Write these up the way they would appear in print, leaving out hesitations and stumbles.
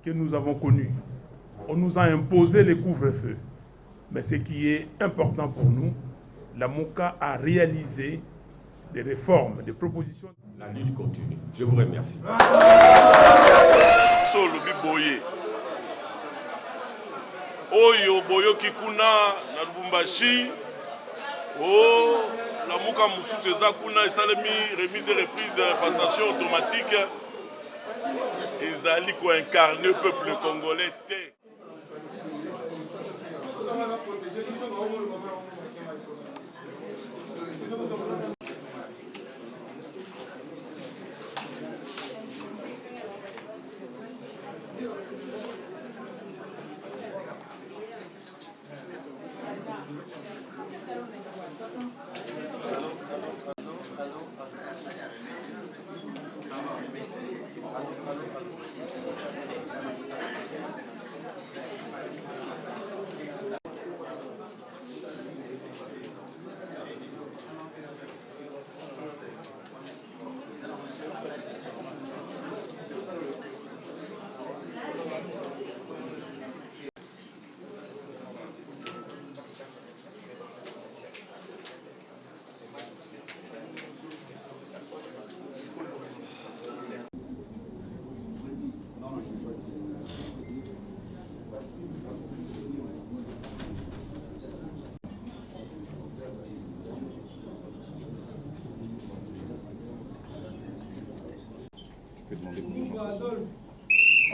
que nous avons connu. On nous a imposé les couvre-feux. Mais ce qui est important pour nous, la MOCA a réalisé des réformes, des propositions. La lutte continue. Je vous remercie. Solobi boye. Oyo boyo kikuna na Lubumbashi. Oh, la MOCA mususu eza kuna esalemi remise et reprise passation automatique. Ezali ko incarner peuple congolais te.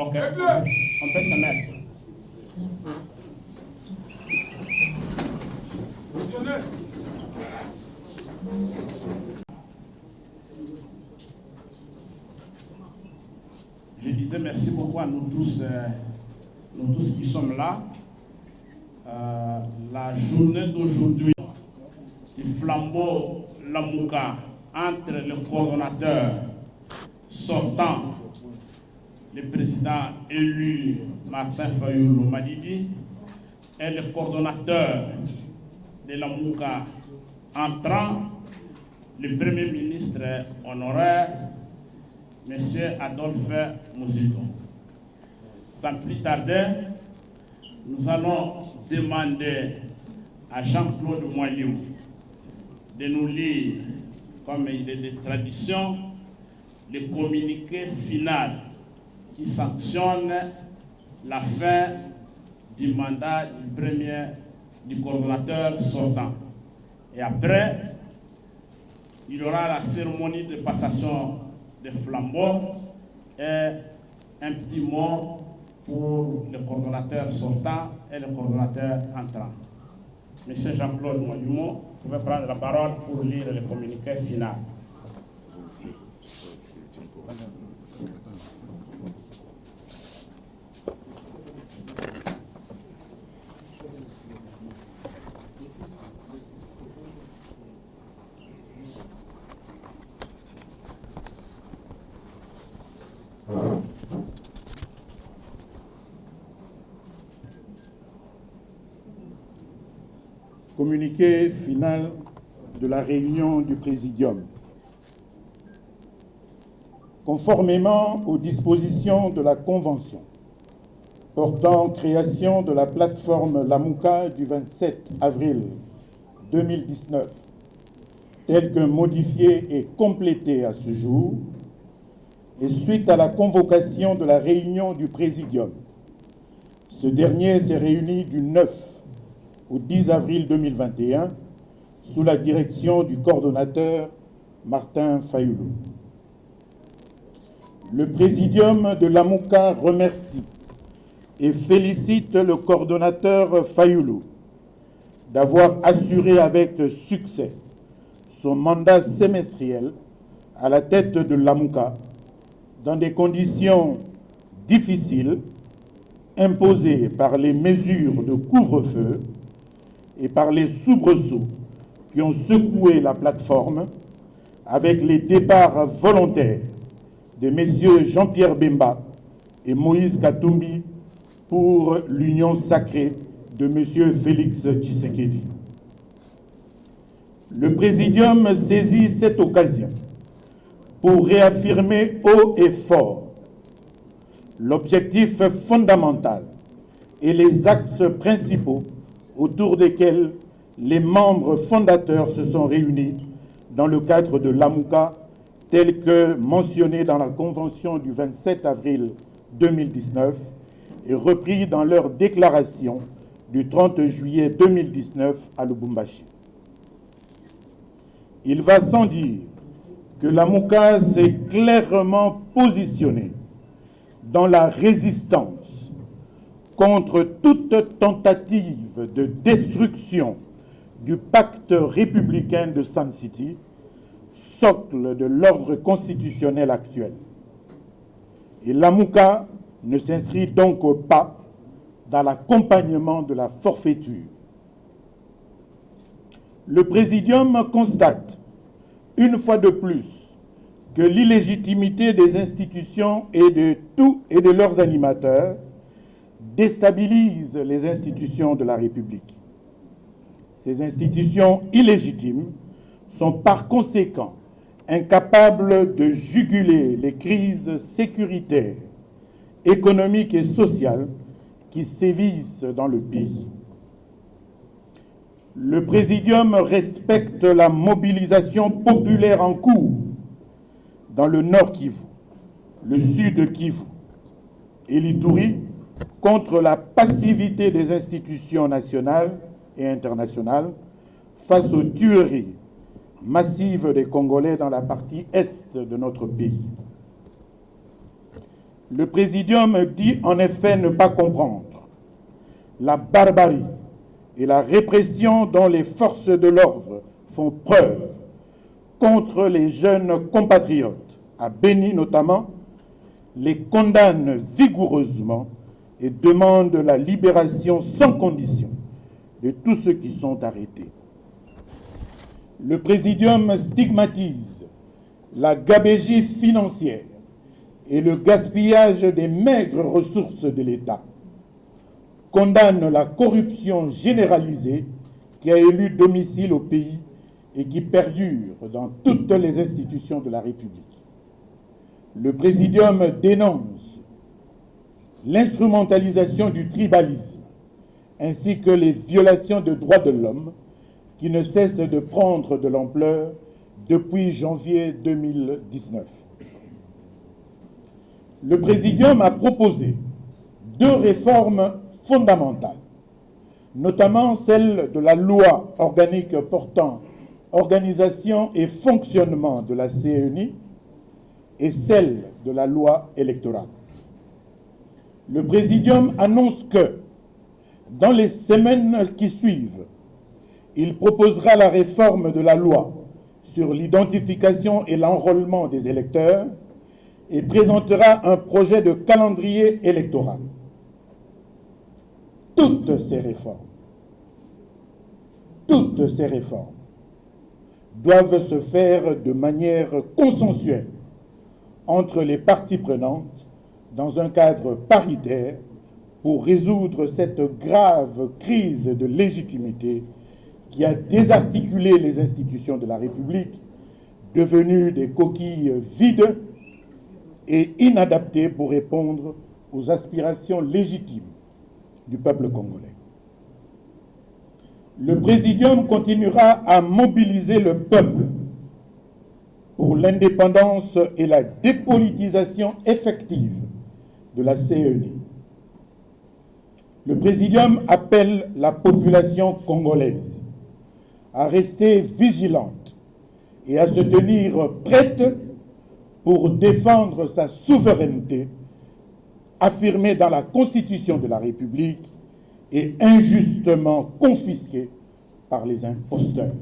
Ok, on peut se mettre. Je disais merci beaucoup à nous tous qui sommes là. La journée d'aujourd'hui, du flambeau Lamouka entre le coordonnateur sortant, le président élu Martin Fayoulou Madidi, et le coordonnateur de la MOCA entrant, le premier ministre honoraire, M. Adolphe Mouzito. Sans plus tarder, nous allons demander à Jean-Claude Moyou de nous lire, comme il est de tradition, le communiqué final qui sanctionne la fin du mandat du coordonnateur sortant. Et après, il y aura la cérémonie de passation des flambeaux et un petit mot pour le coordonnateur sortant et le coordonnateur entrant. Monsieur Jean-Claude Moyumo, vous pouvez prendre la parole pour lire le communiqué final. Communiqué final de la réunion du Présidium. Conformément aux dispositions de la Convention portant création de la plateforme Lamouka du 27 avril 2019, telle que modifiée et complétée à ce jour, et suite à la convocation de la réunion du Présidium, ce dernier s'est réuni du 9 au 10 avril 2021, sous la direction du coordonnateur Martin Fayoulou. Le Présidium de la MOCA remercie et félicite le coordonnateur Fayoulou d'avoir assuré avec succès son mandat semestriel à la tête de la MOCA dans des conditions difficiles imposées par les mesures de couvre-feu et par les soubresauts qui ont secoué la plateforme avec les départs volontaires de messieurs Jean-Pierre Bemba et Moïse Katumbi pour l'union sacrée de monsieur Félix Tshisekedi. Le Présidium saisit cette occasion pour réaffirmer haut et fort l'objectif fondamental et les axes principaux autour desquels les membres fondateurs se sont réunis dans le cadre de l'AMUCA, tel que mentionné dans la Convention du 27 avril 2019 et repris dans leur déclaration du 30 juillet 2019 à Lubumbashi. Il va sans dire que l'AMUCA s'est clairement positionné dans la résistance contre toute tentative de destruction du pacte républicain de Sun City, socle de l'ordre constitutionnel actuel. Et l'AMUCA ne s'inscrit donc pas dans l'accompagnement de la forfaiture. Le Présidium constate, une fois de plus, que l'illégitimité des institutions et de leurs animateurs déstabilise les institutions de la République. Ces institutions illégitimes sont par conséquent incapables de juguler les crises sécuritaires, économiques et sociales qui sévissent dans le pays. Le Présidium respecte la mobilisation populaire en cours dans le Nord Kivu, le Sud Kivu et l'Ituri contre la passivité des institutions nationales et internationales face aux tueries massives des Congolais dans la partie est de notre pays. Le Présidium dit en effet ne pas comprendre la barbarie et la répression dont les forces de l'ordre font preuve contre les jeunes compatriotes, à Béni notamment, les condamne vigoureusement et demande la libération sans condition de tous ceux qui sont arrêtés. Le Présidium stigmatise la gabegie financière et le gaspillage des maigres ressources de l'État, condamne la corruption généralisée qui a élu domicile au pays et qui perdure dans toutes les institutions de la République. Le Présidium dénonce l'instrumentalisation du tribalisme ainsi que les violations de droits de l'homme qui ne cessent de prendre de l'ampleur depuis janvier 2019. Le Présidium a proposé 2 réformes fondamentales, notamment celle de la loi organique portant organisation et fonctionnement de la CENI et celle de la loi électorale. Le Présidium annonce que, dans les semaines qui suivent, il proposera la réforme de la loi sur l'identification et l'enrôlement des électeurs et présentera un projet de calendrier électoral. Toutes ces réformes doivent se faire de manière consensuelle entre les parties prenantes dans un cadre paritaire pour résoudre cette grave crise de légitimité qui a désarticulé les institutions de la République, devenues des coquilles vides et inadaptées pour répondre aux aspirations légitimes du peuple congolais. Le Présidium continuera à mobiliser le peuple pour l'indépendance et la dépolitisation effective de la CENI. Le Présidium appelle la population congolaise à rester vigilante et à se tenir prête pour défendre sa souveraineté affirmée dans la Constitution de la République et injustement confisquée par les imposteurs.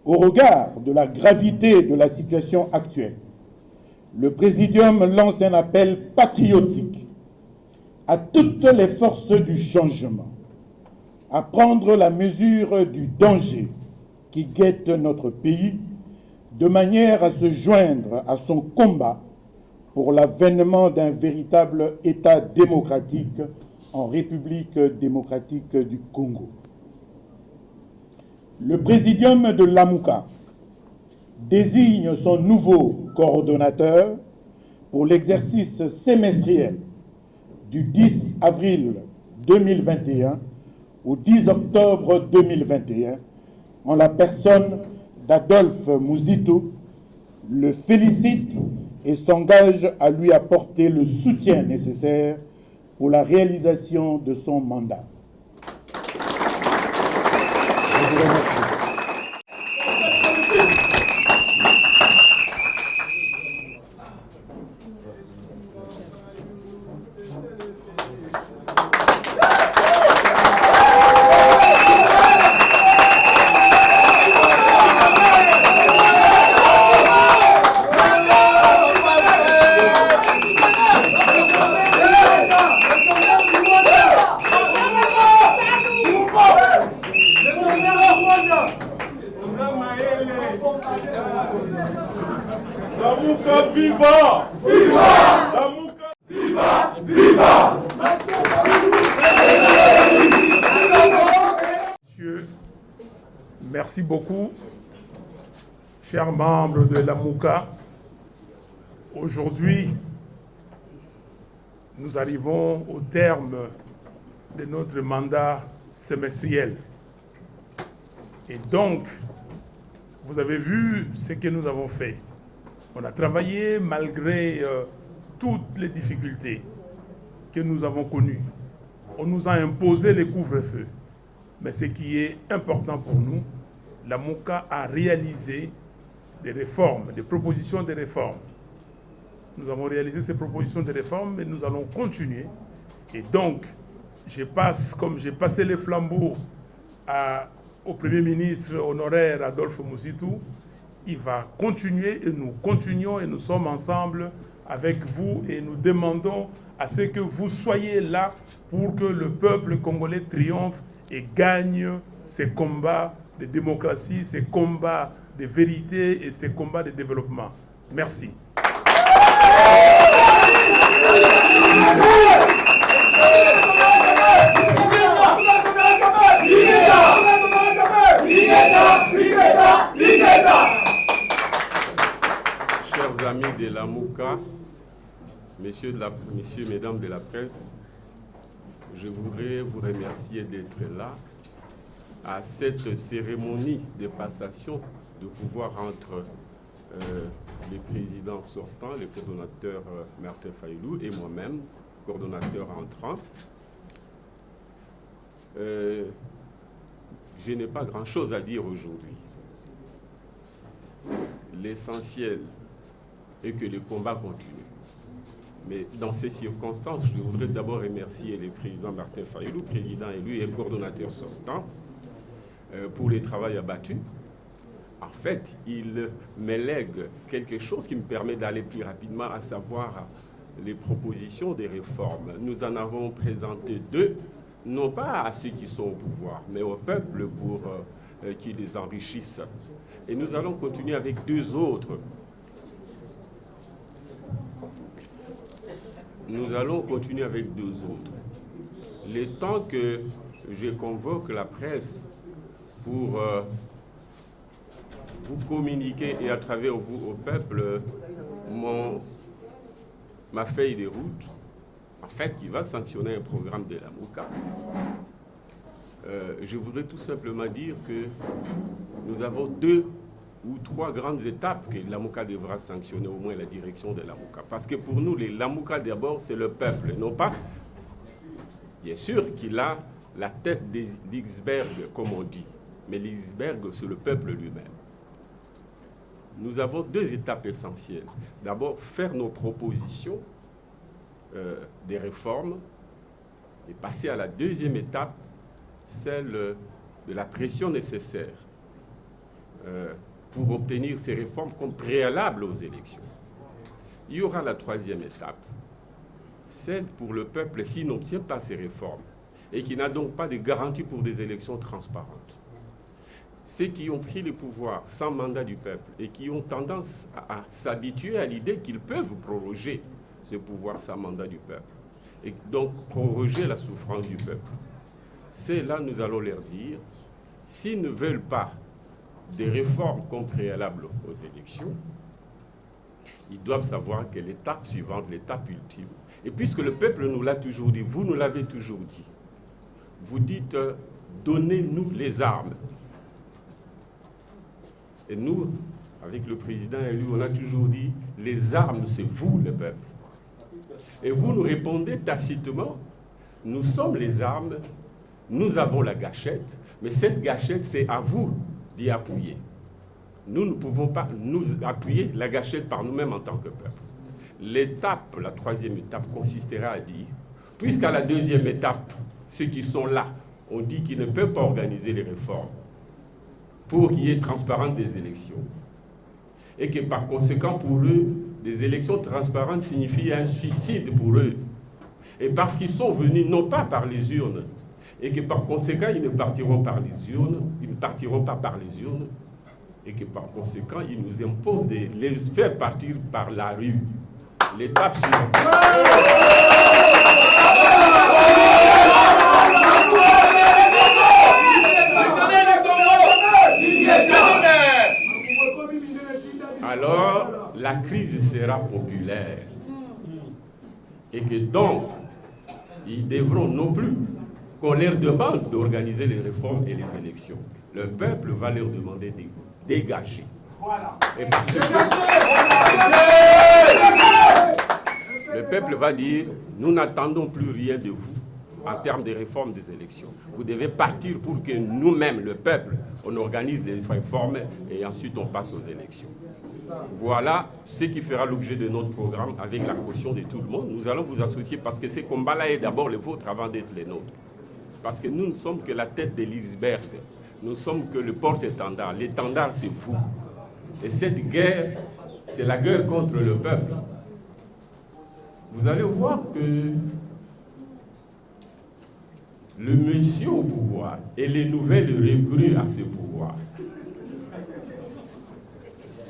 Au regard de la gravité de la situation actuelle, le Présidium lance un appel patriotique à toutes les forces du changement à prendre la mesure du danger qui guette notre pays de manière à se joindre à son combat pour l'avènement d'un véritable État démocratique en République démocratique du Congo. Le Présidium de l'AMUCA désigne son nouveau coordonnateur pour l'exercice semestriel du 10 avril 2021 au 10 octobre 2021, en la personne d'Adolphe Muzito, le félicite et s'engage à lui apporter le soutien nécessaire pour la réalisation de son mandat. Je vous remercie. Lamuka viva! Viva! Lamuka viva! Viva! Monsieur, merci beaucoup, chers membres de Lamuka. Aujourd'hui, nous arrivons au terme de notre mandat semestriel. Et donc, vous avez vu ce que nous avons fait. On a travaillé malgré toutes les difficultés que nous avons connues. On nous a imposé les couvre-feux. Mais ce qui est important pour nous, Lamuka a réalisé des réformes, des propositions de réformes. Nous avons réalisé ces propositions de réformes et nous allons continuer. Et donc, comme j'ai passé les flambeaux au Premier ministre honoraire Adolphe Muzito, il va continuer et nous continuons et nous sommes ensemble avec vous et nous demandons à ce que vous soyez là pour que le peuple congolais triomphe et gagne ses combats de démocratie, ses combats de vérité et ses combats de développement. Merci. Chers amis de Lamuka, messieurs, mesdames de la presse, je voudrais vous remercier d'être là à cette cérémonie de passation de pouvoir entre les présidents sortants, le coordonnateur Martin Fayulu et moi-même, coordonnateur entrant. Je n'ai pas grand-chose à dire aujourd'hui. L'essentiel est que le combat continue. Mais dans ces circonstances, je voudrais d'abord remercier le président Martin Fayulu, président élu et coordonnateur sortant, pour le travail abattu. En fait, il me lègue quelque chose qui me permet d'aller plus rapidement, à savoir les propositions des réformes. Nous en avons présenté deux, non pas à ceux qui sont au pouvoir, mais au peuple pour qu'ils les enrichissent. Et nous allons continuer avec deux autres. Nous allons continuer avec deux autres. Le temps que je convoque la presse pour vous communiquer et à travers vous au peuple ma feuille de route, en fait, qui va sanctionner un programme de Lamuka. Je voudrais tout simplement dire que nous avons deux ou trois grandes étapes que Lamuka devra sanctionner, au moins la direction de Lamuka. Parce que pour nous, les Lamuka d'abord, c'est le peuple, non pas, bien sûr qu'il a la tête des l'iceberg, comme on dit, mais l'iceberg, c'est le peuple lui-même. Nous avons deux étapes essentielles. D'abord, faire nos propositions des réformes et passer à la deuxième étape, celle de la pression nécessaire pour obtenir ces réformes comme préalable aux élections. Il y aura la troisième étape, celle pour le peuple s'il n'obtient pas ces réformes et qui n'a donc pas de garantie pour des élections transparentes. Ceux qui ont pris le pouvoir sans mandat du peuple et qui ont tendance à s'habituer à l'idée qu'ils peuvent proroger ce pouvoir sans mandat du peuple et donc proroger la souffrance du peuple. C'est là nous allons leur dire, s'ils ne veulent pas des réformes comme préalable aux élections, ils doivent savoir que l'étape suivante, l'étape ultime, et puisque le peuple nous l'a toujours dit, vous nous l'avez toujours dit, vous dites, donnez-nous les armes. Et nous, avec le président élu, on a toujours dit, les armes, c'est vous, le peuple. Et vous nous répondez tacitement, nous sommes les armes, nous avons la gâchette, mais cette gâchette, c'est à vous d'y appuyer. Nous ne pouvons pas nous appuyer la gâchette par nous-mêmes en tant que peuple. L'étape, la troisième étape, consistera à dire, puisqu'à la deuxième étape, ceux qui sont là, on dit qu'ils ne peuvent pas organiser les réformes pour qu'il y ait transparence des élections. Et que par conséquent, pour eux, des élections transparentes signifient un suicide pour eux. Et parce qu'ils sont venus non pas par les urnes, et que par conséquent, ils ne partiront par les urnes, ils ne partiront pas par les urnes, et que par conséquent, ils nous imposent de les faire partir par la rue. L'étape suivante. Alors, la crise sera populaire. Et que donc, ils devront non plus qu'on leur demande d'organiser les réformes et les élections. Le peuple va leur demander de dégager. Voilà. Et parce que le peuple va dire, nous n'attendons plus rien de vous en termes de réforme des élections. Vous devez partir pour que nous-mêmes, le peuple, on organise les réformes et ensuite on passe aux élections. Voilà ce qui fera l'objet de notre programme avec la caution de tout le monde. Nous allons vous associer parce que ces combats-là est d'abord les vôtres avant d'être les nôtres. Parce que nous ne sommes que la tête de l'iceberg. Nous ne sommes que le porte-étendard. L'étendard, c'est vous. Et cette guerre, c'est la guerre contre le peuple. Vous allez voir que le monsieur au pouvoir et les nouvelles recrues à ce pouvoir,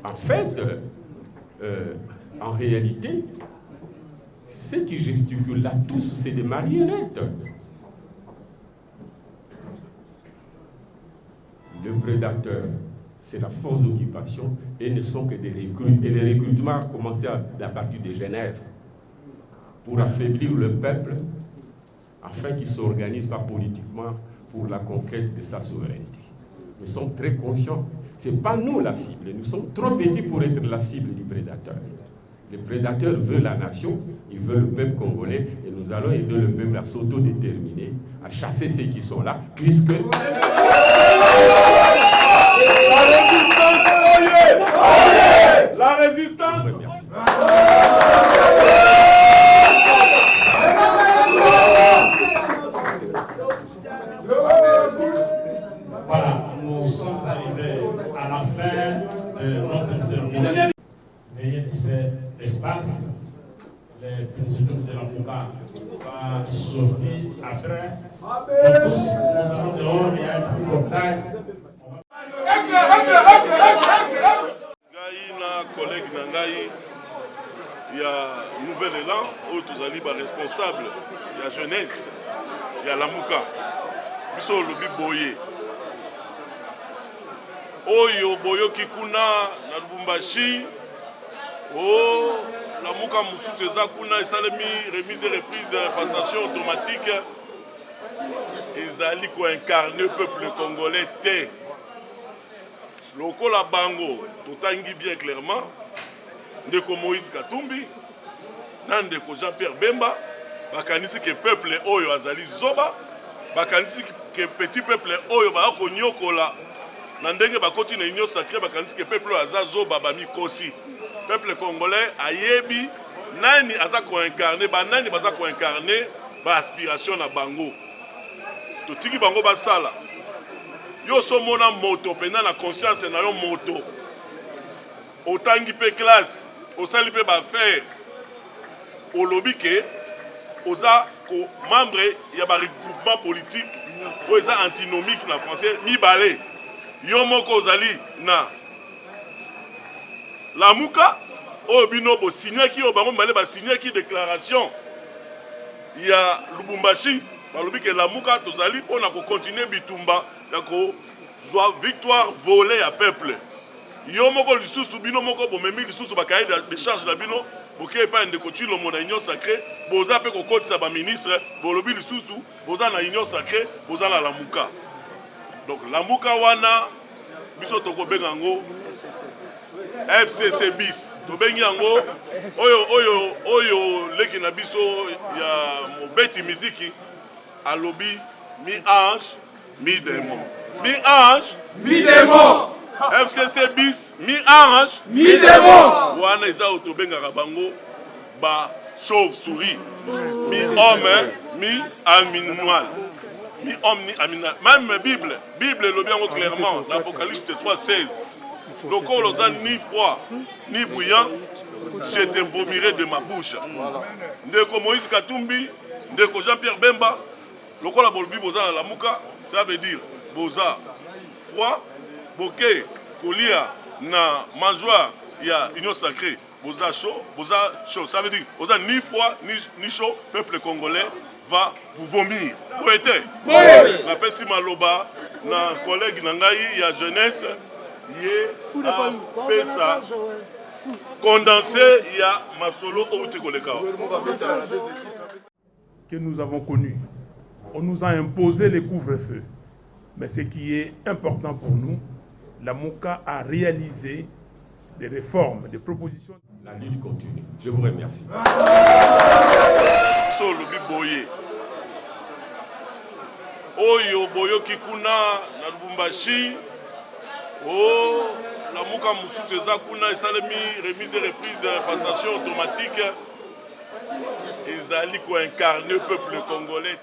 en fait, en réalité, ceux qui gesticulent là tous, c'est des marionnettes. Le prédateur, c'est la force d'occupation et ne sont que des recrues. Et les recrutements ont commencé à partir de Genève pour affaiblir le peuple afin qu'il s'organise pas politiquement pour la conquête de sa souveraineté. Nous sommes très conscients. Ce n'est pas nous la cible. Nous sommes trop petits pour être la cible du prédateur. Le prédateur veut la nation, il veut le peuple congolais et nous allons aider le peuple à s'autodéterminer, à chasser ceux qui sont là, puisque... La résistance. Ouais, merci. Voilà, nous sommes arrivés à la fin de notre cérémonie. Veuillez laisser l'espace. Le président de la MOCA va sortir après. Nous tous, nous allons dehors, il y a un petit contact. Ngai na collègue na ngai ya nouvel élan oyo tozali ba responsable ya jeunesse ya Lamuka biso olobi boye oyo boyoki kuna na Lubumbashi o Lamuka mosusu eza kuna esalemi remise et reprise passation automatique ezali koincarne peuple congolais te. Lokola bango, totangi bien clairement, ndeko Moïse Katumbi, ndeko Jean-Pierre Bemba, bakanisi ke peuple oyo azali zoba, bakanisi ke petit peuple oyo bako nyokola, na ndenge bakoti na union sacrée bakanisi ke peuple oyo aza zoba ba mikosi. Peuple congolais ayebi nani aza ko incarner, ba nani baza ko incarner ba aspiration na bango. Totiki bango basala. Yo so mona moto pena na conscience na yo moto otangi pe classe osali pe ba faire olobi ke oza ko membre ya ba regroupement politique o eza antinomique na français mibale yo moko ozali na Lamuka o bino bo signer ki o bango mibale ba signer ki déclaration ya Lubumbashi balobi ke Lamuka tozali pona ko continuer bitumba D'accord, soit victoire volée à peuple. yo moko lisusu bino moko bomemi lisusu bakaye de charge na bino boke pa ndeko Tshilombo na union sacrée boza pe kokotisa ba ministre bolobi lisusu boza na union sacrée boza na lamuka. Donc lamuka wana biso tokobenga ngo FCC bis tobengi yango oyo leki na biso ya mobeti miziki alobi mi ange mi démon, mi ange mi démon, FCC bis mi ange mi démon wana eza otobengaka bango ba chauve souris, mi homme mi animal, mi homme ni animal. Même Bible le bien clairement dans Apocalypse 3:16. Donc on ni froid ni bouillant, je te vomirai de ma bouche. Ndeko Moïse Katumbi, ndeko Jean-Pierre Bemba, lokola bolbi boza na lamuka, ça veut dire boza froid, boké kolia na manjoa ya union sacrée, boza chaud, ça veut dire boza ni froid ni chaud, peuple congolais va vous vomir. Boete. Na pesi maloba na collègue na ngai ya jeunesse yé a pesa condensé ya masolo outi koleka. Que nous avons connu. On nous a imposé les couvre-feux. Mais ce qui est important pour nous, la MOCA a réalisé des réformes, des propositions. La lutte continue. Je vous remercie. Solobi boye. Oyo boyo kikuna na Lubumbashi. Oh, la MOCA mususu eza kuna esalemi remise et reprise passation automatique. Ezali ko incarner peuple congolais.